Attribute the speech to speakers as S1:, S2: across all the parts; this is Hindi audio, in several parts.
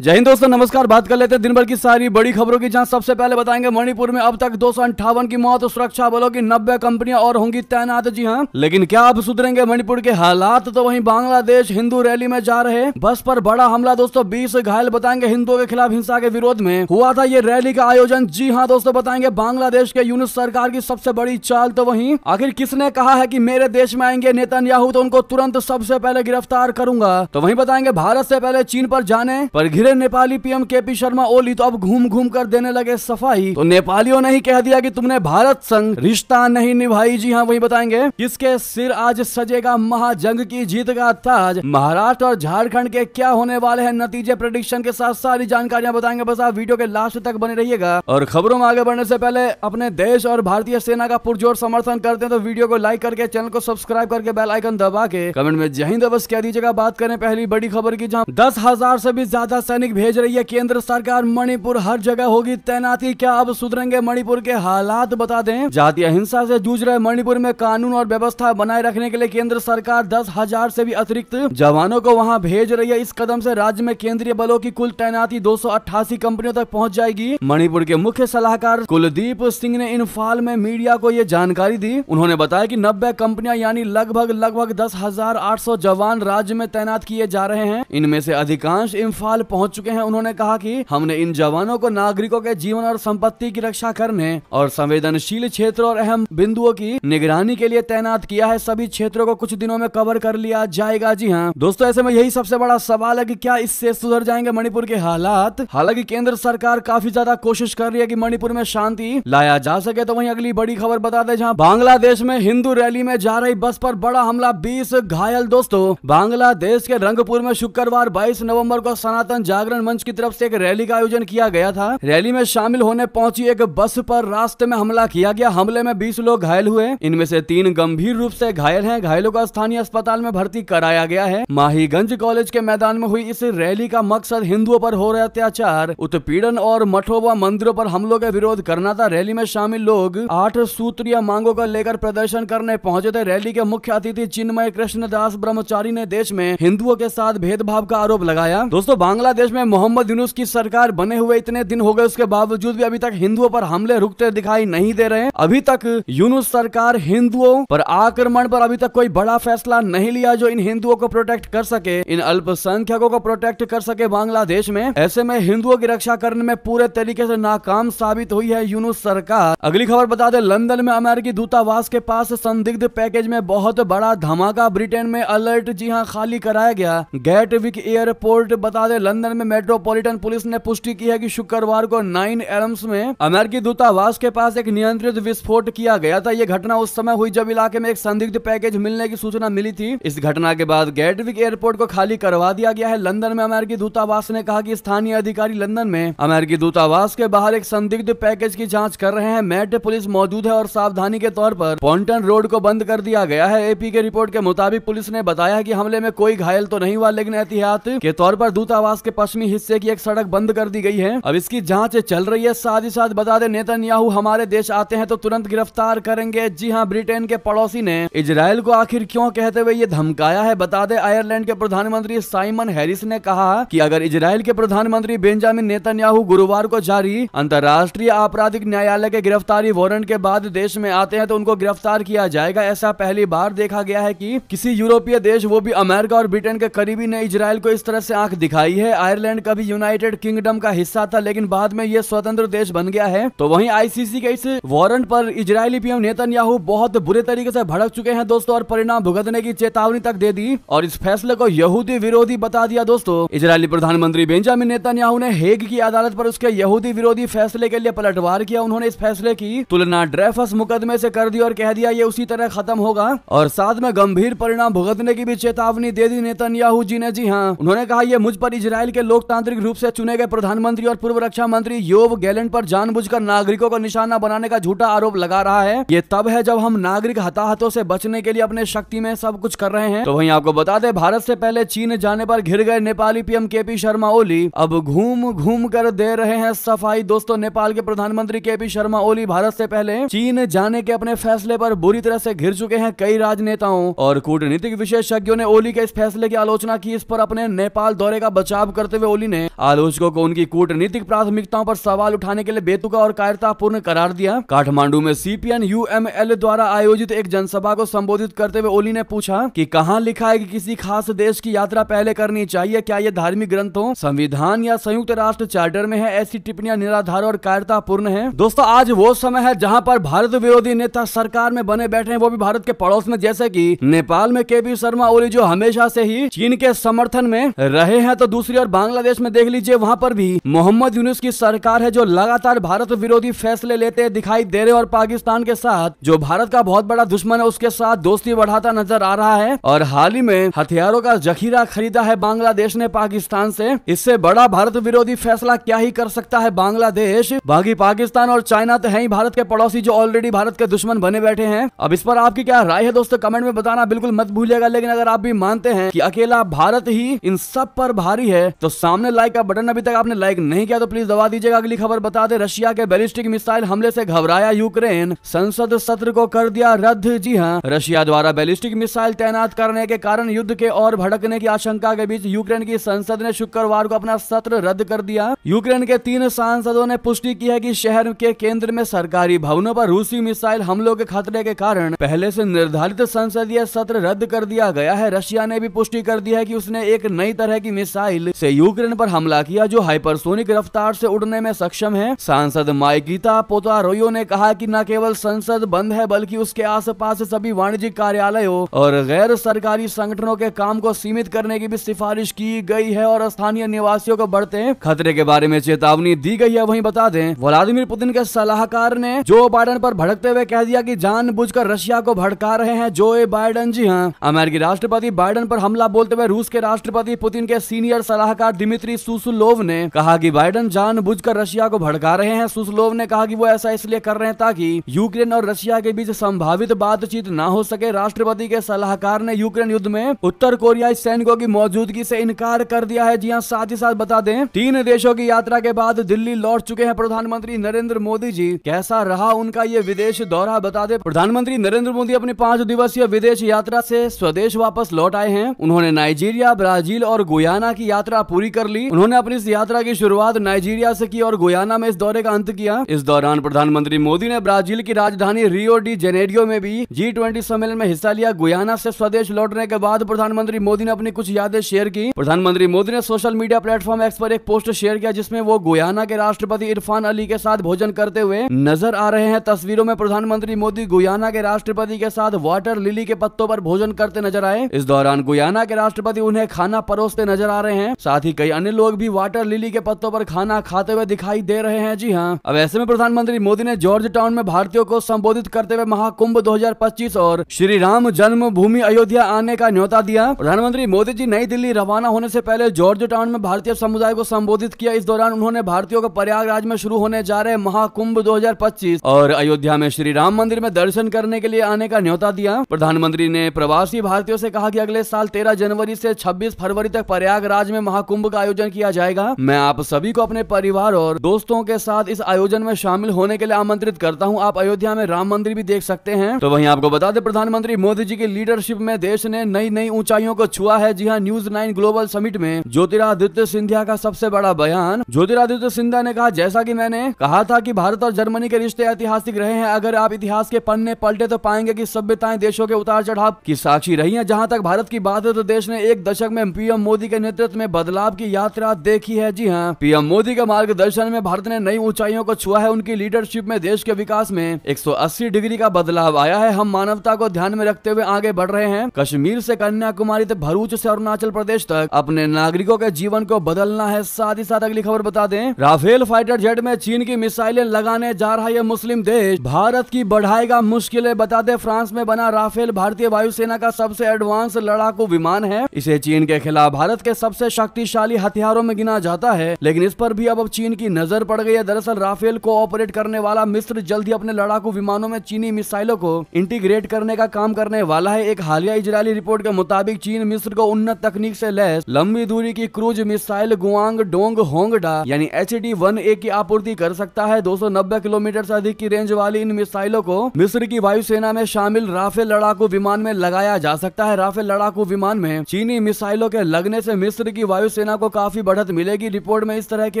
S1: जय हिंद दोस्तों, नमस्कार। बात कर लेते हैं दिन भर की सारी बड़ी खबरों की, जहां सबसे पहले बताएंगे मणिपुर में अब तक 258 की मौत, सुरक्षा बलों की 90 कंपनियां और होंगी तैनात। जी हां, लेकिन क्या अब सुधरेंगे मणिपुर के हालात? तो वहीं बांग्लादेश हिंदू रैली में जा रहे बस पर बड़ा हमला। दोस्तों 20 घायल बताएंगे हिंदुओं के खिलाफ हिंसा के विरोध में हुआ था ये रैली का आयोजन। जी हाँ दोस्तों, बताएंगे बांग्लादेश के यूनुस सरकार की सबसे बड़ी चाल। तो वहीं आखिर किसने कहा है कि मेरे देश में आएंगे नेतन्याहू तो उनको तुरंत सबसे पहले गिरफ्तार करूंगा। तो वहीं बताएंगे भारत से पहले चीन पर जाने पर घिरे नेपाली पीएम केपी शर्मा ओली तो अब घूम घूम कर देने लगे सफाई। तो नेपालियों ने ही कह दिया कि तुमने भारत संग रिश्ता नहीं निभाई। जी हाँ, वही बताएंगे किसके सिर आज सजेगा महाजंग की जीत का ताज। महाराष्ट्र और झारखंड के क्या होने वाले हैं नतीजे, प्रेडिक्शन के साथ सारी जानकारियां बताएंगे। बस आप वीडियो के लास्ट तक बने रहिएगा। और खबरों में आगे बढ़ने से पहले अपने देश और भारतीय सेना का पुरजोर समर्थन करते हैं तो वीडियो को लाइक करके, चैनल को सब्सक्राइब करके, बेल आइकन दबा के कमेंट में जय हिंद बस कह दीजिएगा। बात करें पहली बड़ी खबर की, जहां 10,000 से भी ज्यादा सैनिक भेज रही है केंद्र सरकार। मणिपुर हर जगह होगी तैनाती। क्या अब सुधरेंगे मणिपुर के हालात? बता दें, जातीय हिंसा से जूझ रहे मणिपुर में कानून और व्यवस्था बनाए रखने के लिए केंद्र सरकार 10,000 से भी अतिरिक्त जवानों को वहां भेज रही है। इस कदम से राज्य में केंद्रीय बलों की कुल तैनाती 288 कंपनियों तक पहुंच जाएगी। मणिपुर के मुख्य सलाहकार कुलदीप सिंह ने इंफाल में मीडिया को यह जानकारी दी। उन्होंने बताया कि 90 कंपनियां यानी लगभग 10,800 जवान राज्य में तैनात किए जा रहे हैं। इनमें से अधिकांश इंफाल पहुंच चुके हैं। उन्होंने कहा कि हमने इन जवानों को नागरिकों के जीवन और संपत्ति की रक्षा करने और संवेदनशील क्षेत्रों और अहम बिंदुओं की निगरानी के लिए तैनात किया है। सभी क्षेत्रों को कुछ दिनों में कवर कर लिया जाएगा। जी हाँ दोस्तों, ऐसे में यही सबसे बड़ा सवाल है कि क्या इससे सुधर जाएंगे मणिपुर के हालात? हालांकि केंद्र सरकार काफी ज्यादा कोशिश कर रही है कि मणिपुर में शांति लाया जा सके। तो वहीं अगली बड़ी खबर बता दें, जहां बांग्लादेश में हिंदू रैली में जा रही बस पर बड़ा हमला, 20 घायल। दोस्तों बांग्लादेश के रंगपुर में शुक्रवार 22 नवंबर को सनातन जागरण मंच की तरफ से एक रैली का आयोजन किया गया था। रैली में शामिल होने पहुंची एक बस पर रास्ते में हमला किया गया। हमले में 20 लोग घायल हुए। इनमें से 3 गंभीर रूप से घायल हैं। घायलों को स्थानीय अस्पताल में भर्ती कराया गया है। माहीगंज कॉलेज के मैदान में हुई इस रैली का मकसद हिंदुओं पर हो रहे अत्याचार, उत्पीड़न और मठों व मंदिरों पर हमलों का विरोध करना था। रैली में शामिल लोग 8 सूत्रीय मांगों को लेकर प्रदर्शन करने पहुंचे थे। रैली के मुख्य अतिथि चिन्मय कृष्णदास ब्रह्मचारी ने देश में हिंदुओं के साथ भेदभाव का आरोप लगाया। दोस्तों बांग्लादेश में मोहम्मद यूनुस की सरकार बने हुए इतने दिन हो गए, उसके बावजूद भी अभी तक हिंदुओं पर हमले रुकते दिखाई नहीं दे रहे हैं। अभी तक यूनुस सरकार हिंदुओं पर आक्रमण पर अभी तक कोई बड़ा फैसला नहीं लिया जो इन हिंदुओं को प्रोटेक्ट कर सके, इन अल्पसंख्यकों को प्रोटेक्ट कर सके बांग्लादेश में। ऐसे में हिंदुओं की रक्षा करने में पूरे तरीके से नाकाम साबित हुई है यूनुस सरकार। अगली खबर बता दें, लंदन में अमेरिकी दूतावास के पास संदिग्ध पैकेज में बहुत बड़ा धमाका, ब्रिटेन में अलर्ट। जी हाँ, खाली कराया गया गेटविक एयरपोर्ट। बता दें, लंदन में मेट्रोपॉलिटन पुलिस ने पुष्टि की है कि शुक्रवार को 9 एलम्स में अमेरिकी दूतावास के पास एक नियंत्रित विस्फोट किया गया था। यह घटना उस समय हुई जब इलाके में एक संदिग्ध पैकेज मिलने की सूचना मिली थी। इस घटना के बाद गेटविक एयरपोर्ट को खाली करवा दिया गया है। लंदन में अमेरिकी दूतावास ने कहा कि स्थानीय अधिकारी लंदन में अमेरिकी दूतावास के बाहर एक संदिग्ध पैकेज की जांच कर रहे हैं। मेट पुलिस मौजूद है और सावधानी के तौर पर पॉन्टन रोड को बंद कर दिया गया है। एपी के रिपोर्ट के मुताबिक पुलिस ने बताया कि हमले में कोई घायल तो नहीं हुआ, लेकिन एहतियात के तौर पर दूतावास के पश्चिमी हिस्से की एक सड़क बंद कर दी गई है। अब इसकी जांच चल रही है। साथ ही साथ बता दें, नेतन्याहू हमारे देश आते हैं तो तुरंत गिरफ्तार करेंगे। जी हां, ब्रिटेन के पड़ोसी ने इजराइल को आखिर क्यों कहते हुए ये धमकाया है? बता दें, आयरलैंड के प्रधानमंत्री साइमन हैरिस ने कहा कि अगर इजराइल के प्रधानमंत्री बेंजामिन नेतन्याहू गुरुवार को जारी अंतर्राष्ट्रीय आपराधिक न्यायालय के गिरफ्तारी वारंट के बाद देश में आते हैं तो उनको गिरफ्तार किया जाएगा। ऐसा पहली बार देखा गया है कि किसी यूरोपीय देश, वो भी अमेरिका और ब्रिटेन के करीबी, ने इजराइल को इस तरह से आंख दिखाई है। आयरलैंड कभी यूनाइटेड किंगडम का हिस्सा था, लेकिन बाद में यह स्वतंत्र देश बन गया है। तो वहीं आईसीसी के इस वारंट पर इजरायली पीएम नेतन्याहू बहुत बुरे तरीके से भड़क चुके हैं दोस्तों, और परिणाम भुगतने की चेतावनी तक दे दी और इस फैसले को यहूदी विरोधी बता दिया। दोस्तों इजरायली प्रधानमंत्री बेंजामिन नेतन्याहू ने हेग की अदालत पर उसके यहूदी विरोधी फैसले के लिए पलटवार किया। उन्होंने इस फैसले की तुलना ड्रेफस मुकदमे से कर दी और कह दिया ये उसी तरह खत्म होगा, और साथ में गंभीर परिणाम भुगतने की भी चेतावनी दे दी नेतन्याहू जी ने। जी हाँ, उन्होंने कहा यह मुझ पर इजराइल के लोकतांत्रिक रूप से चुने गए प्रधानमंत्री और पूर्व रक्षा मंत्री योव गैलेंट पर जानबूझकर नागरिकों को निशाना बनाने का झूठा आरोप लगा रहा है। ये तब है जब हम नागरिक हताहतों से बचने के लिए अपने शक्ति में सब कुछ कर रहे हैं। तो वहीं आपको बता दें, भारत से पहले चीन जाने पर घिर गए नेपाली पीएम केपी शर्मा ओली अब घूम घूम कर दे रहे हैं सफाई। दोस्तों नेपाल के प्रधानमंत्री केपी शर्मा ओली भारत से पहले चीन जाने के अपने फैसले पर बुरी तरह से घिर चुके हैं। कई राजनेताओं और कूटनीतिक विशेषज्ञों ने ओली के इस फैसले की आलोचना की। इस पर अपने नेपाल दौरे का बचाव कर करते हुए ओली ने आलोचकों को उनकी कूटनीतिक प्राथमिकताओं पर सवाल उठाने के लिए बेतुका और कायरतापूर्ण करार दिया। काठमांडू में CPN-UML द्वारा आयोजित एक जनसभा को संबोधित करते हुए ओली ने पूछा कि कहां लिखा है कि किसी खास देश की यात्रा पहले करनी चाहिए? क्या यह धार्मिक ग्रंथों, संविधान या संयुक्त राष्ट्र चार्टर में है? ऐसी टिप्पणियां निराधार और कायरतापूर्ण है। दोस्तों, आज वो समय है जहां पर भारत विरोधी नेता सरकार में बने बैठे हैं, वो भी भारत के पड़ोस में, जैसे कि नेपाल में KP शर्मा ओली जो हमेशा से ही चीन के समर्थन में रहे हैं। तो दूसरी ओर बांग्लादेश में देख लीजिए, वहां पर भी मोहम्मद यूनुस की सरकार है जो लगातार भारत विरोधी फैसले लेते दिखाई दे रहे और पाकिस्तान के साथ, जो भारत का बहुत बड़ा दुश्मन है, उसके साथ दोस्ती बढ़ाता नजर आ रहा है। और हाल ही में हथियारों का जखीरा खरीदा है बांग्लादेश ने पाकिस्तान से। इससे बड़ा भारत विरोधी फैसला क्या ही कर सकता है बांग्लादेश। बाकी पाकिस्तान और चाइना तो है ही भारत के पड़ोसी जो ऑलरेडी भारत के दुश्मन बने बैठे हैं। अब इस पर आपकी क्या राय है दोस्तों, कमेंट में बताना बिल्कुल मत भूलिएगा। लेकिन अगर आप भी मानते हैं कि अकेला भारत ही इन सब पर भारी है तो सामने लाइक का बटन अभी तक आपने लाइक नहीं किया तो प्लीज दबा दीजिएगा। अगली खबर बता दे, रशिया के बैलिस्टिक मिसाइल हमले से घबराया यूक्रेन, संसद सत्र को कर दिया रद्द। जी हां, रशिया द्वारा बैलिस्टिक मिसाइल तैनात करने के कारण युद्ध के और भड़कने की आशंका के बीच यूक्रेन की संसद ने शुक्रवार को अपना सत्र रद्द कर दिया। यूक्रेन के 3 सांसदों ने पुष्टि की है कि शहर के केंद्र में सरकारी भवनों पर रूसी मिसाइल हमलों के खतरे के कारण पहले से निर्धारित संसदीय सत्र रद्द कर दिया गया है। रशिया ने भी पुष्टि कर दी है कि उसने एक नई तरह की मिसाइल से यूक्रेन पर हमला किया जो हाइपरसोनिक रफ्तार से उड़ने में सक्षम है। सांसद माइकिता पोतारोयो ने कहा कि न केवल संसद बंद है बल्कि उसके आसपास सभी वाणिज्यिक कार्यालयों और गैर सरकारी संगठनों के काम को सीमित करने की भी सिफारिश की गई है और स्थानीय निवासियों को बढ़ते खतरे के बारे में चेतावनी दी गई है। वहीं बता दें, व्लादिमीर पुतिन के सलाहकार ने जो बाइडेन पर भड़कते हुए कह दिया कि जानबूझकर रशिया को भड़का रहे हैं जो बाइडेन। जी हां, अमेरिकी राष्ट्रपति बाइडेन पर हमला बोलते हुए रूस के राष्ट्रपति पुतिन के सीनियर सलाहकार दिमित्री सुसलोव ने कहा कि बाइडेन जानबूझकर रशिया को भड़का रहे हैं। सुसलोव ने कहा कि वो ऐसा इसलिए कर रहे हैं ताकि यूक्रेन और रशिया के बीच संभावित बातचीत न हो सके। राष्ट्रपति के सलाहकार ने यूक्रेन युद्ध में उत्तर कोरियाई सैनिकों की मौजूदगी से इनकार कर दिया है। जी हां, साथ ही साथ बता दें, 3 देशों की यात्रा के बाद दिल्ली लौट चुके हैं प्रधानमंत्री नरेंद्र मोदी जी। कैसा रहा उनका ये विदेश दौरा, बता दें, प्रधानमंत्री नरेंद्र मोदी अपनी 5 दिवसीय विदेश यात्रा से स्वदेश वापस लौट आए हैं। उन्होंने नाइजीरिया, ब्राजील और गुयाना की यात्रा पूरी कर ली। उन्होंने अपनी इस यात्रा की शुरुआत नाइजीरिया से की और गुयाना में इस दौरे का अंत किया। इस दौरान प्रधानमंत्री मोदी ने ब्राजील की राजधानी रियो डी जेनेरियो में भी G20 सम्मेलन में हिस्सा लिया। गुयाना से स्वदेश लौटने के बाद प्रधानमंत्री मोदी ने अपनी कुछ यादें शेयर की। प्रधानमंत्री मोदी ने सोशल मीडिया प्लेटफॉर्म X पर एक पोस्ट शेयर किया जिसमें वो गुयाना के राष्ट्रपति इरफान अली के साथ भोजन करते हुए नजर आ रहे हैं। तस्वीरों में प्रधानमंत्री मोदी गुयाना के राष्ट्रपति के साथ वाटर लिली के पत्तों पर भोजन करते नजर आए। इस दौरान गुयाना के राष्ट्रपति उन्हें खाना परोसते नजर आ रहे हैं। साथ ही कई अन्य लोग भी वाटर लिली के पत्तों पर खाना खाते हुए दिखाई दे रहे हैं। जी हां, अब ऐसे में प्रधानमंत्री मोदी ने जॉर्ज टाउन में भारतीयों को संबोधित करते हुए महाकुंभ 2025 और श्री राम जन्मभूमि अयोध्या आने का न्योता दिया। प्रधानमंत्री मोदी जी नई दिल्ली रवाना होने से पहले जॉर्ज टाउन में भारतीय समुदाय को संबोधित किया। इस दौरान उन्होंने भारतीयों को प्रयागराज में शुरू होने जा रहे महाकुंभ 2025 और अयोध्या में श्री राम मंदिर में दर्शन करने के लिए आने का न्योता दिया। प्रधानमंत्री ने प्रवासी भारतीयों से कहा कि अगले साल 13 जनवरी से 26 फरवरी तक प्रयागराज में महाकुंभ का आयोजन किया जाएगा। मैं आप सभी को अपने परिवार और दोस्तों के साथ इस आयोजन में शामिल होने के लिए आमंत्रित करता हूं। आप अयोध्या में राम मंदिर भी देख सकते हैं। तो वहीं आपको बता दें, प्रधानमंत्री मोदी जी की लीडरशिप में देश ने नई नई ऊंचाइयों को छुआ है। जी हां, न्यूज 9 ग्लोबल समिट में ज्योतिरादित्य सिंधिया का सबसे बड़ा बयान। ज्योतिरादित्य सिंधिया ने कहा, जैसा कि मैंने कहा था कि भारत और जर्मनी के रिश्ते ऐतिहासिक रहे हैं। अगर आप इतिहास के पन्ने पलटे तो पाएंगे कि सभ्यताएं देशों के उतार चढ़ाव की साक्षी रही हैं। जहां तक भारत की बात है तो देश ने 1 दशक में पीएम मोदी के नेतृत्व में बदलाव की यात्रा देखी है। जी हां, पीएम मोदी के मार्गदर्शन में भारत ने नई ऊंचाइयों को छुआ है। उनकी लीडरशिप में देश के विकास में 180 डिग्री का बदलाव आया है। हम मानवता को ध्यान में रखते हुए आगे बढ़ रहे हैं। कश्मीर से कन्याकुमारी तक, भरूच से अरुणाचल प्रदेश तक अपने नागरिकों के जीवन को बदलना है। साथ ही साथ अगली खबर बता दें, राफेल फाइटर जेट में चीन की मिसाइलें लगाने जा रहा है मुस्लिम देश, भारत की बढ़ाएगा मुश्किलें। बता दें, फ्रांस में बना राफेल भारतीय वायुसेना का सबसे एडवांस लड़ाकू विमान है। इसे चीन के खिलाफ भारत के सबसे शक्तिशाली हथियारों में गिना जाता है, लेकिन इस पर भी अब चीन की नजर पड़ गई है। दरअसल राफेल को ऑपरेट करने वाला मिस्र जल्द ही अपने लड़ाकू विमानों में चीनी मिसाइलों को इंटीग्रेट करने का काम करने वाला है। एक हालिया इजरायली रिपोर्ट के मुताबिक चीन मिस्र को उन्नत तकनीक से लैस लंबी दूरी की क्रूज मिसाइल गुआंग डोंग होंगडा यानी HD-1A की आपूर्ति कर सकता है। 290 किलोमीटर से अधिक की रेंज वाली इन मिसाइलों को मिस्र की वायुसेना में शामिल राफेल लड़ाकू विमान में लगाया जा सकता है। राफेल लड़ाकू विमान में चीनी मिसाइलों के लगने से मिस्र की वायु वायुसेना को काफी बढ़त मिलेगी। रिपोर्ट में इस तरह के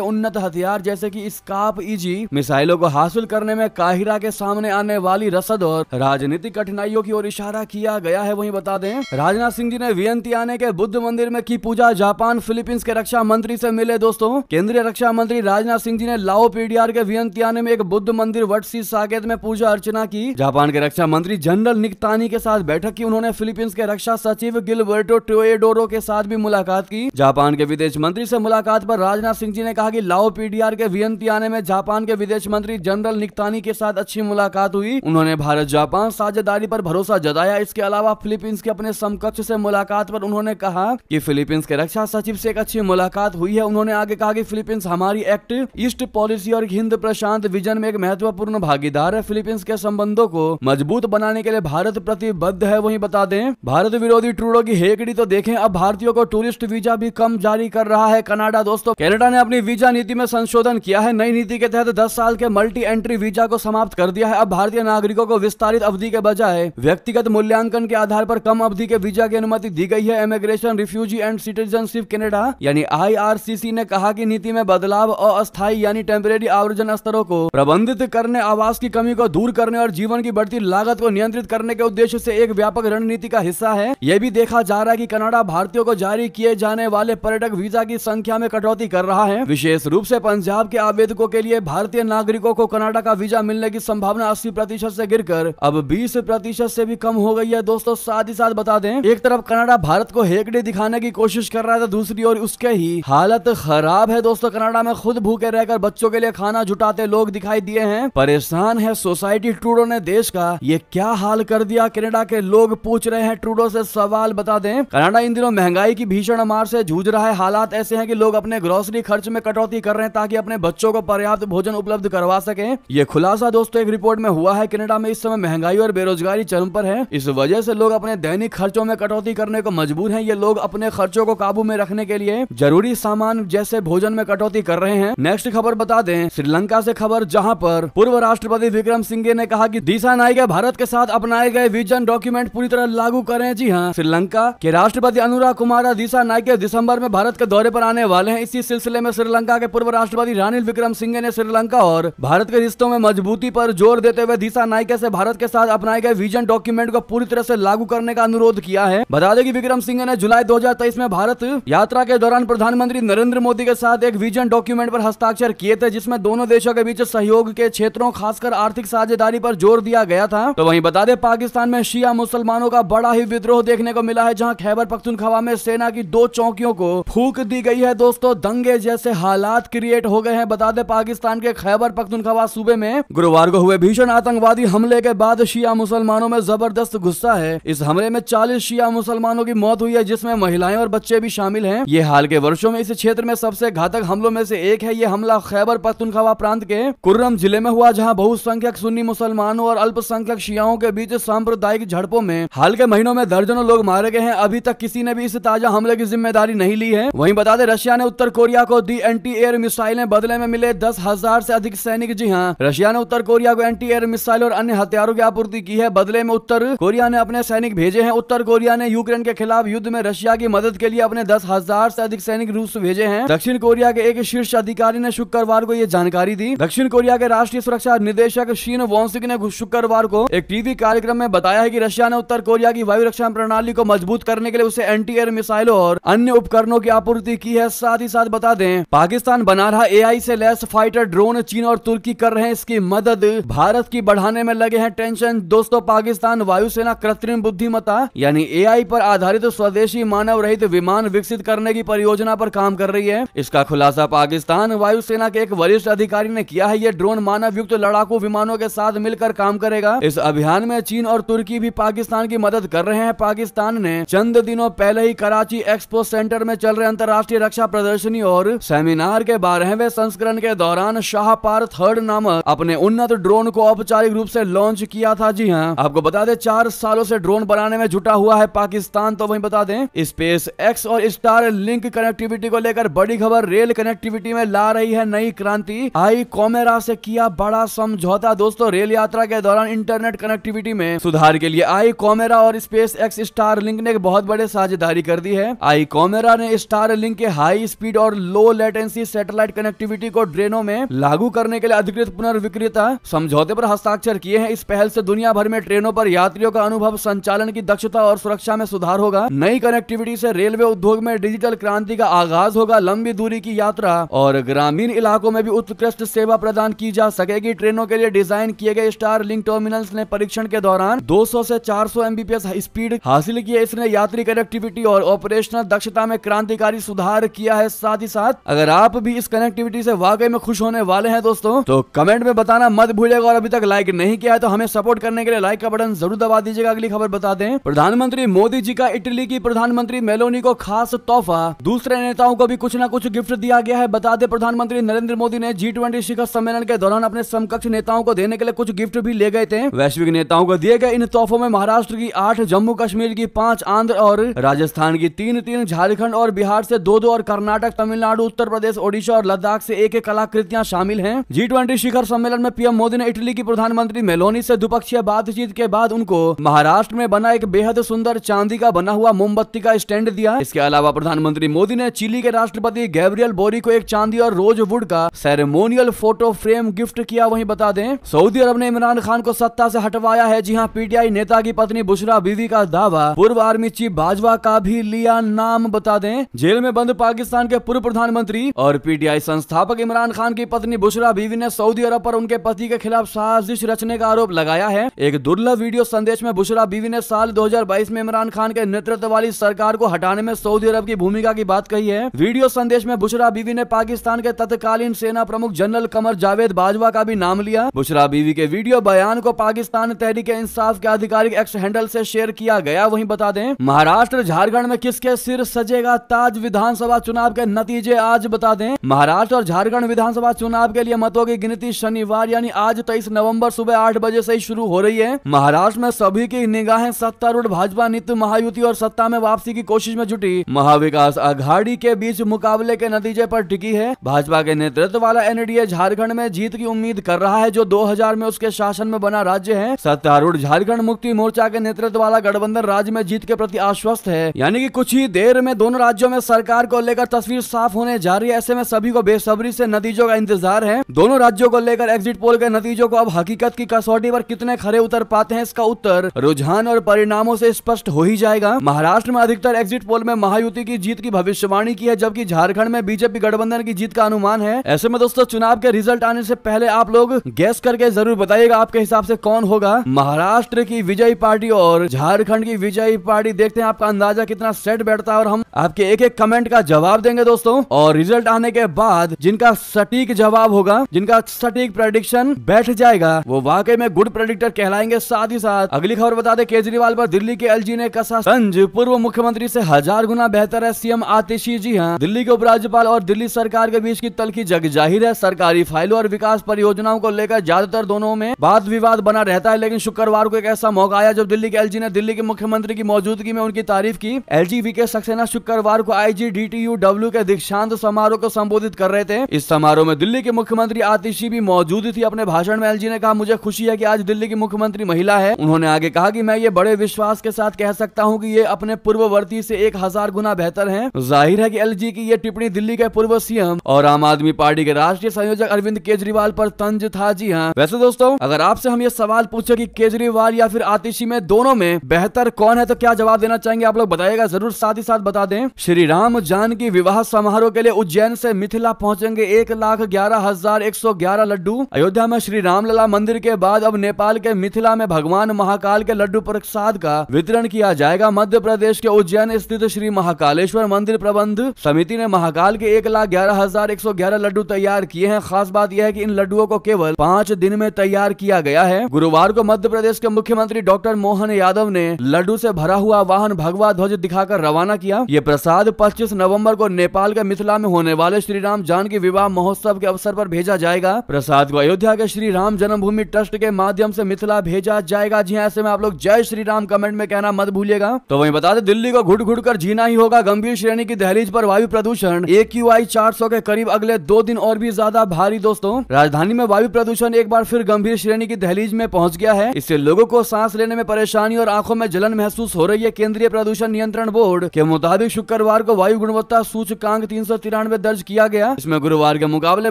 S1: उन्नत हथियार जैसे कि स्कार्प ईजी मिसाइलों को हासिल करने में काहिरा के सामने आने वाली रसद और राजनीतिक कठिनाइयों की ओर इशारा किया गया है। वहीं बता दें, राजनाथ सिंह जी ने वियंतियाने के बुद्ध मंदिर में की पूजा। जापान फिलीपींस के रक्षा मंत्री से मिले। दोस्तों, केंद्रीय रक्षा मंत्री राजनाथ सिंह जी ने लाओ पीडीआर के वियंतियाने में एक बुद्ध मंदिर वटसी साकेत में पूजा अर्चना की। जापान के रक्षा मंत्री जनरल निकतानी के साथ बैठक की। उन्होंने फिलीपींस के रक्षा सचिव गिलबर्टो टोएडोरो के साथ भी मुलाकात की। जापान के विदेश मंत्री से मुलाकात पर राजनाथ सिंह जी ने कहा कि लाओ पीडीआर के वियंतियाने में जापान के विदेश मंत्री जनरल निकतानी के साथ अच्छी मुलाकात हुई। उन्होंने भारत जापान साझेदारी पर भरोसा जताया। इसके अलावा फिलीपींस के अपने समकक्ष से मुलाकात पर उन्होंने कहा कि फिलीपींस के रक्षा सचिव से एक अच्छी मुलाकात हुई है। उन्होंने आगे कहा कि फिलीपींस हमारी एक्ट ईस्ट पॉलिसी और हिंद प्रशांत विजन में एक महत्वपूर्ण भागीदार है। फिलीपींस के संबंधों को मजबूत बनाने के लिए भारत प्रतिबद्ध है। वहीं बता दें, भारत विरोधी ट्रूडो की हेकड़ी तो देखें, अब भारतीयों को टूरिस्ट वीजा भी कम जारी कर रहा है कनाडा। दोस्तों, कनाडा ने अपनी वीजा नीति में संशोधन किया है। नई नीति के तहत 10 साल के मल्टी एंट्री वीजा को समाप्त कर दिया है। अब भारतीय नागरिकों को विस्तारित अवधि के बजाय व्यक्तिगत मूल्यांकन के आधार पर कम अवधि के वीजा की अनुमति दी गई है। Immigration, refugee and citizenship Canada यानी IRCC ने कहा कि नीति में बदलाव अस्थायी यानी टेम्परेरी आवर्जन स्तरों को प्रबंधित करने, आवास की कमी को दूर करने और जीवन की बढ़ती लागत को नियंत्रित करने के उद्देश्य से एक व्यापक रणनीति का हिस्सा है। यह भी देखा जा रहा है कि कनाडा भारतीयों को जारी किए जाने वाले पर्यटक वीजा की संख्या में कटौती कर रहा है। विशेष रूप से पंजाब के आवेदकों के लिए भारतीय नागरिकों को कनाडा का वीजा मिलने की संभावना 80% से गिरकर अब 20% से भी कम हो गई है। दोस्तों, साथ ही साथ बता दें, एक तरफ कनाडा भारत को हेकड़ी दिखाने की कोशिश कर रहा है तो दूसरी ओर उसके ही हालत खराब है। दोस्तों, कनाडा में खुद भूखे रहकर बच्चों के लिए खाना जुटाते लोग दिखाई दिए हैं। परेशान है सोसाइटी। ट्रूडो ने देश का ये क्या हाल कर दिया। कनाडा के लोग पूछ रहे हैं ट्रूडो से सवाल। बता दें, कनाडा इन दिनों महंगाई की भीषण मार से जूझ रहा है। हालात ऐसे हैं कि लोग अपने ग्रोसरी खर्च में कटौती कर रहे हैं ताकि अपने बच्चों को पर्याप्त भोजन उपलब्ध करवा सके। ये खुलासा दोस्तों एक रिपोर्ट में हुआ है। कनाडा में इस समय महंगाई और बेरोजगारी चरम पर है। इस वजह से लोग अपने दैनिक खर्चों में कटौती करने को मजबूर हैं। ये लोग अपने खर्चों को काबू में रखने के लिए जरूरी सामान जैसे भोजन में कटौती कर रहे हैं। नेक्स्ट खबर बता दें, श्रीलंका से खबर, जहां पर पूर्व राष्ट्रपति विक्रम सिंघे ने कहा कि दिशा नायके भारत के साथ अपनाए गए विजन डॉक्यूमेंट पूरी तरह लागू करें। जी हां, श्रीलंका के राष्ट्रपति अनुराग कुमार दिशा नायके दिसंबर में भारत के दौरे पर आने वाले हैं। इसी सिलसिले में श्रीलंका के पूर्व राष्ट्रपति रानिल विक्रम सिंघे ने श्रीलंका और भारत के रिश्तों में मजबूती पर जोर देते हुए दिशा नायके से भारत के साथ अपनाए गए विजन डॉक्यूमेंट को पूरी तरह से लागू करने का अनुरोध किया है। बता दें कि विक्रम सिंघे ने जुलाई 2023 में भारत यात्रा के दौरान प्रधानमंत्री नरेंद्र मोदी के साथ एक विजन डॉक्यूमेंट पर हस्ताक्षर किए थे, जिसमें दोनों देशों के बीच सहयोग के क्षेत्रों खासकर आर्थिक साझेदारी पर जोर दिया गया था। तो वहीं बता दें, पाकिस्तान में शिया मुसलमानों का बड़ा ही विद्रोह देखने को मिला है, जहां खैबर पख्तूनख्वा में सेना की 2 चौकियों को फूंक दी गई है। दोस्तों, दंगे जैसे हालात क्रिएट हो गए हैं। बता दें, पाकिस्तान के खैबर पख्तूनख्वा सूबे में गुरुवार को हुए भीषण आतंकवादी हमले के बाद शिया मुसलमानों में जबरदस्त गुस्सा है। इस हमले में 40 शिया मुसलमानों की मौत हुई है, जिसमें महिलाएं और बच्चे भी शामिल हैं। ये हाल के वर्षों में इस क्षेत्र में सबसे घातक हमलों में से एक है। ये हमला खैबर पख्तूनख्वा प्रांत के कुर्रम जिले में हुआ, जहां बहुसंख्यक सुन्नी मुसलमानों और अल्पसंख्यक शियाओं के बीच सांप्रदायिक झड़पों में हाल के महीनों में दर्जनों लोग मारे गए हैं। अभी तक किसी ने भी इस ताजा हमले की जिम्मेदारी नहीं ली है। वहीं बता दें, रशिया ने उत्तर कोरिया को दी एंटी एयर मिसाइलें, बदले में मिले 10,000 से अधिक सैनिक। जी हां, रशिया ने उत्तर कोरिया को एंटी एयर मिसाइल और अन्य हथियारों की आपूर्ति की है। बदले में उत्तर कोरिया ने अपने सैनिक भेजे हैं। उत्तर कोरिया ने यूक्रेन के खिलाफ युद्ध में रशिया की मदद के लिए अपने 10,000 से अधिक सैनिक रूस भेजे हैं। दक्षिण कोरिया के एक शीर्ष अधिकारी ने शुक्रवार को यह जानकारी दी। दक्षिण कोरिया के राष्ट्रीय सुरक्षा निदेशक शीन वोंसिक ने शुक्रवार को एक टीवी कार्यक्रम में बताया है कि रशिया ने उत्तर कोरिया की वायु रक्षा प्रणाली को मजबूत करने के लिए उसे एंटी एयर मिसाइलों और अन्य उपकरणों की आपूर्ति की है। साथ ही साथ बता दें, पाकिस्तान बना रहा AI से लैस फाइटर ड्रोन चीन और तुर्की कर रहे हैं इसकी मदद। भारत की बढ़ाने में लगे हैं टेंशन। दोस्तों, पाकिस्तान वायुसेना कृत्रिम बुद्धिमत्ता यानी AI पर आधारित स्वदेशी मानव रहित विमान विकसित करने की परियोजना पर काम कर रही है। इसका खुलासा पाकिस्तान वायुसेना के एक वरिष्ठ अधिकारी ने किया है। यह ड्रोन मानव युक्त लड़ाकू विमानों के साथ मिलकर काम करेगा। इस अभियान में चीन और तुर्की भी पाकिस्तान की मदद कर रहे हैं। पाकिस्तान ने चंद दिनों पहले ही कराची एक्सपो सेंटर में चल रहे अंतर्राष्ट्रीय रक्षा प्रदर्शनी और सेमिनार के 12वें संस्करण के दौरान शाहपार 3 नामक अपने उन्नत ड्रोन को औपचारिक रूप से लॉन्च किया था। जी हां, आपको बता दें, 4 सालों से ड्रोन बनाने में जुटा हुआ है पाकिस्तान। तो वहीं बता दें, स्पेस एक्स और स्टार लिंक कनेक्टिविटी को लेकर बड़ी खबर। रेल कनेक्टिविटी में ला रही है नई क्रांति। iComera से किया बड़ा समझौता। दोस्तों, रेल यात्रा के दौरान इंटरनेट कनेक्टिविटी में सुधार के लिए iComera और स्पेस एक्स स्टार लिंक ने बहुत बड़े साझेदारी कर दी है। iComera ने स्टारलिंक के हाई स्पीड और लो लेटेंसी सैटेलाइट कनेक्टिविटी को ट्रेनों में लागू करने के लिए अधिकृत पुनर्विक्रेता समझौते पर हस्ताक्षर किए हैं। इस पहल से दुनिया भर में ट्रेनों पर यात्रियों का अनुभव, संचालन की दक्षता और सुरक्षा में सुधार होगा। नई कनेक्टिविटी से रेलवे उद्योग में डिजिटल क्रांति का आगाज होगा। लंबी दूरी की यात्रा और ग्रामीण इलाकों में भी उत्कृष्ट सेवा प्रदान की जा सकेगी। ट्रेनों के लिए डिजाइन किए गए स्टारलिंक टर्मिनल्स ने परीक्षण के दौरान 200 से 400 एमबीपीएस स्पीड हासिल की है। इसने यात्री कनेक्टिविटी और ऑपरेशनल दक्षता में क्रांतिकारी सुधार किया है। साथ ही साथ अगर आप भी इस कनेक्टिविटी से वाकई में खुश होने वाले हैं दोस्तों, तो कमेंट में बताना मत भूलिएगा। और अभी तक लाइक नहीं किया है तो हमें सपोर्ट करने के लिए लाइक का बटन जरूर दबा दीजिएगा। अगली खबर बता दें, प्रधानमंत्री मोदी जी का इटली की प्रधानमंत्री मेलोनी को खास तोहफा। दूसरे नेताओं को भी कुछ न कुछ गिफ्ट दिया गया है। बता दें, प्रधानमंत्री नरेंद्र मोदी ने G20 शिखर सम्मेलन के दौरान अपने समकक्ष नेताओं को देने के लिए कुछ गिफ्ट भी ले गए थे। वैश्विक नेताओं को दिए गए इन तोहफों में महाराष्ट्र की 8, जम्मू कश्मीर की 5, आंध्र और राजस्थान की 3, झारखंड और बिहार से 2 और कर्नाटक, तमिलनाडु, उत्तर प्रदेश, ओडिशा और लद्दाख से 1 कलाकृतियां शामिल हैं। G20 शिखर सम्मेलन में पीएम मोदी ने इटली की प्रधानमंत्री मेलोनी से द्विपक्षीय बातचीत के बाद उनको महाराष्ट्र में बना एक बेहद सुंदर चांदी का बना हुआ मोमबत्ती का स्टैंड दिया। इसके अलावा प्रधानमंत्री मोदी ने चिली के राष्ट्रपति गैब्रियल बोरी को एक चांदी और रोजवुड का सेरेमोनियल फोटो फ्रेम गिफ्ट किया। वहीं बता दें, सऊदी अरब ने इमरान खान को सत्ता से हटवाया है। जी हां, पीटीआई नेता की पत्नी बुशरा बीवी का दावा। पूर्व आर्मी चीफ बाजवा का भी लिया नाम। बता दें, जेल में बंद पाकिस्तान के पूर्व प्रधानमंत्री और पीटीआई संस्थापक इमरान खान की पत्नी बुशरा बीवी ने सऊदी अरब पर उनके पति के खिलाफ साजिश रचने का आरोप लगाया है। एक दुर्लभ वीडियो संदेश में बुशरा बीवी ने साल 2022 में इमरान खान के नेतृत्व वाली सरकार को हटाने में सऊदी अरब की भूमिका की बात कही है। वीडियो संदेश में बुशरा बीवी ने पाकिस्तान के तत्कालीन सेना प्रमुख जनरल कमर जावेद बाजवा का भी नाम लिया। बुशरा बीवी के वीडियो बयान को पाकिस्तान तहरीक इंसाफ के आधिकारिक एक्स हैंडल से शेयर किया गया। वहीं बता दें, महाराष्ट्र झारखंड में किसके सिर सजेगा ताज। विधानसभा चुनाव के नतीजे आज बता दें, महाराष्ट्र और झारखंड विधानसभा चुनाव के लिए मतों की गिनती शनिवार यानी आज 23 नवंबर सुबह 8 बजे से ही शुरू हो रही है। महाराष्ट्र में सभी की निगाहें सत्तारूढ़ भाजपा नीति महायुति और सत्ता में वापसी की कोशिश में जुटी महाविकास आघाड़ी के बीच मुकाबले के नतीजे पर टिकी है। भाजपा के नेतृत्व वाला एनडीए झारखंड में जीत की उम्मीद कर रहा है, जो 2000 में उसके शासन में बना राज्य है। सत्तारूढ़ झारखंड मुक्ति मोर्चा के नेतृत्व वाला गठबंधन राज्य में जीत के प्रति आश्वस्त है। यानी कि कुछ ही देर में दोनों राज्यों में सरकार को लेकर तस्वीर साफ होने जा रही है। ऐसे में सभी को बेसब्री से नतीजों का इंतजार है। दोनों राज्यों को लेकर एग्जिट पोल के नतीजों को अब हकीकत की कसौटी पर कितने खरे उतर पाते हैं, इसका उत्तर रुझान और परिणामों से स्पष्ट हो ही जाएगा। महाराष्ट्र में अधिकतर एग्जिट पोल में महायुति की जीत की भविष्यवाणी की है, जबकि झारखंड में बीजेपी गठबंधन की जीत का अनुमान है। ऐसे में दोस्तों, चुनाव के रिजल्ट आने से पहले आप लोग गैस करके जरूर बताइएगा आपके हिसाब से कौन होगा महाराष्ट्र की विजयी पार्टी और झारखंड की विजयी पार्टी। देखते हैं आपका अंदाजा कितना सेट बैठता है और हम आपके एक एक कमेंट का जवाब देंगे दोस्तों। और रिजल्ट आने के बाद जिनका सटीक जवाब होगा, जिनका सटीक प्रेडिक्शन बैठ जाएगा, वो वाकई में गुड प्रेडिक्टर कहलाएंगे। साथ ही साथ अगली खबर बता दें, केजरीवाल पर दिल्ली के एलजी ने कसा तंज। पूर्व मुख्यमंत्री से 1000 गुना बेहतर है सीएम आतिशी। जी हां, दिल्ली के उपराज्यपाल और दिल्ली सरकार के बीच की तल्खी जग जाहिर है। सरकारी फाइलों और विकास परियोजनाओं को लेकर ज्यादातर दोनों में वाद विवाद बना रहता है, लेकिन शुक्रवार को एक ऐसा मौका आया जब दिल्ली के एलजी ने दिल्ली के मुख्यमंत्री की मौजूदगी में उनकी तारीफ की। एलजी वीके सक्सेना शुक्रवार को IGDTUW के दीक्षांत समारोह को संबोधित कर रहे थे। इस समारोह में दिल्ली के मुख्यमंत्री आतिशी भी मौजूद थी। अपने भाषण में एलजी ने कहा, मुझे खुशी है कि आज दिल्ली की मुख्यमंत्री महिला है। उन्होंने आगे कहा कि मैं ये बड़े विश्वास के साथ कह सकता हूं कि ये अपने पूर्ववर्ती से 1000 गुना बेहतर हैं। जाहिर है कि एलजी की ये टिप्पणी दिल्ली के पूर्व सीएम और आम आदमी पार्टी के राष्ट्रीय संयोजक अरविंद केजरीवाल पर तंज था। जी हां, वैसे दोस्तों, अगर आपसे हम ये सवाल पूछे कि केजरीवाल या फिर आतिशी में दोनों में बेहतर कौन है, तो क्या जवाब देना चाहेंगे आप लोग बताइएगा जरूर। साथ ही साथ बता दें, श्री राम जानकी विवाह समारोह के लिए उज्जैन से मिथिला पहुंचेंगे 1,11,111 लड्डू। अयोध्या में श्री रामलला मंदिर के बाद अब नेपाल के मिथिला में भगवान महाकाल के लड्डू प्रसाद का वितरण किया जाएगा। मध्य प्रदेश के उज्जैन स्थित श्री महाकालेश्वर मंदिर प्रबंध समिति ने महाकाल के 1,11,111 लड्डू तैयार किए हैं। खास बात यह है कि इन लड्डुओं को केवल 5 दिन में तैयार किया गया है। गुरुवार को मध्य प्रदेश के मुख्यमंत्री डॉक्टर मोहन यादव ने लड्डू से भरा हुआ वाहन भगवा ध्वज दिखाकर रवाना किया। ये प्रसाद 25 नवंबर को नेपाल के मिथिला में होने वाले श्री राम जानकी विवाह महोत्सव के अवसर पर भेजा जाएगा। प्रसाद को अयोध्या के श्री राम जन्मभूमि ट्रस्ट के माध्यम से मिथिला भेजा जाएगा। जी ऐसे में आप लोग जय श्री राम कमेंट में कहना मत भूलिएगा। तो वहीं बता दें, दिल्ली को घुट घुट कर जीना ही होगा। गंभीर श्रेणी की दहलीज पर वायु प्रदूषण AQI 400 के करीब अगले 2 दिन और भी ज्यादा भारी। दोस्तों, राजधानी में वायु प्रदूषण एक बार फिर गंभीर श्रेणी की दहलीज में पहुंच गया है। इससे लोगों को सांस लेने में परेशानी और आंखों में जलन महसूस हो रही है। केंद्रीय प्रदूषण नियंत्रण बोर्ड के मुताबिक शुक्रवार गुरुवार को वायु गुणवत्ता सूचकांक 393 दर्ज किया गया। इसमें गुरुवार के मुकाबले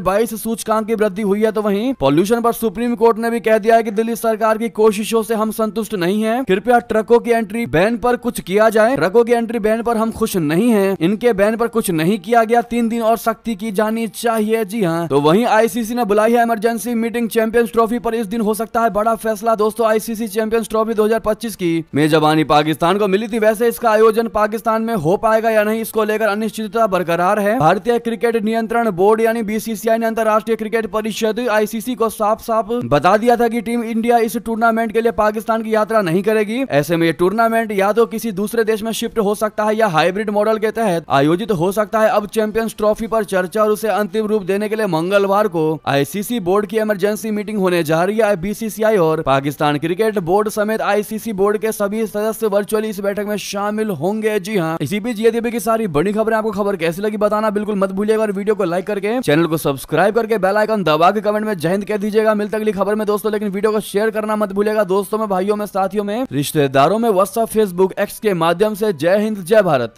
S1: 22 सूचकांक की वृद्धि हुई है। तो वहीं पॉल्यूशन पर सुप्रीम कोर्ट ने भी कह दिया है कि दिल्ली सरकार की कोशिशों से हम संतुष्ट नहीं हैं। कृपया ट्रकों की एंट्री बैन पर कुछ किया जाए। ट्रकों की एंट्री बैन पर हम खुश नहीं हैं। इनके बैन पर कुछ नहीं किया गया। 3 दिन और सख्ती की जानी चाहिए। जी हाँ, तो वहीं आईसीसी ने बुलाई है इमरजेंसी मीटिंग। चैंपियंस ट्रॉफी पर इस दिन हो सकता है बड़ा फैसला। दोस्तों, आईसीसी चैंपियंस ट्रॉफी 2025 की मेजबानी पाकिस्तान को मिली थी। वैसे इसका आयोजन पाकिस्तान में हो पाएगा या नहीं, इसको लेकर अनिश्चितता बरकरार है। भारतीय क्रिकेट नियंत्रण बोर्ड यानी बीसीसीआई ने अंतर्राष्ट्रीय क्रिकेट परिषद आईसीसी को साफ साफ बता दिया था कि टीम इंडिया इस टूर्नामेंट के लिए पाकिस्तान की यात्रा नहीं करेगी। ऐसे में ये टूर्नामेंट या तो किसी दूसरे देश में शिफ्ट हो सकता है या हाइब्रिड मॉडल के तहत आयोजित हो सकता है। अब चैंपियंस ट्रॉफी पर चर्चा और उसे अंतिम रूप देने के लिए मंगलवार को आईसीसी बोर्ड की इमरजेंसी मीटिंग होने जा रही है। बीसीसीआई और पाकिस्तान क्रिकेट बोर्ड समेत आईसीसी बोर्ड के सभी सदस्य वर्चुअली इस बैठक में शामिल होंगे। जी हाँ, इसी बीच ये थी की सारी बड़ी खबरें। आपको खबर कैसी लगी बताना बिल्कुल मत भूलिएगा और वीडियो को लाइक करके चैनल को सब्सक्राइब करके बेल आइकन दबा के कमेंट में जय हिंद कह दीजिएगा। मिलता अगली खबर में दोस्तों, लेकिन वीडियो को शेयर करना मत भूलिएगा दोस्तों में, भाइयों में, साथियों में, रिश्तेदारों में, व्हाट्सएप, फेसबुक, एक्स के माध्यम से। जय हिंद, जय भारत।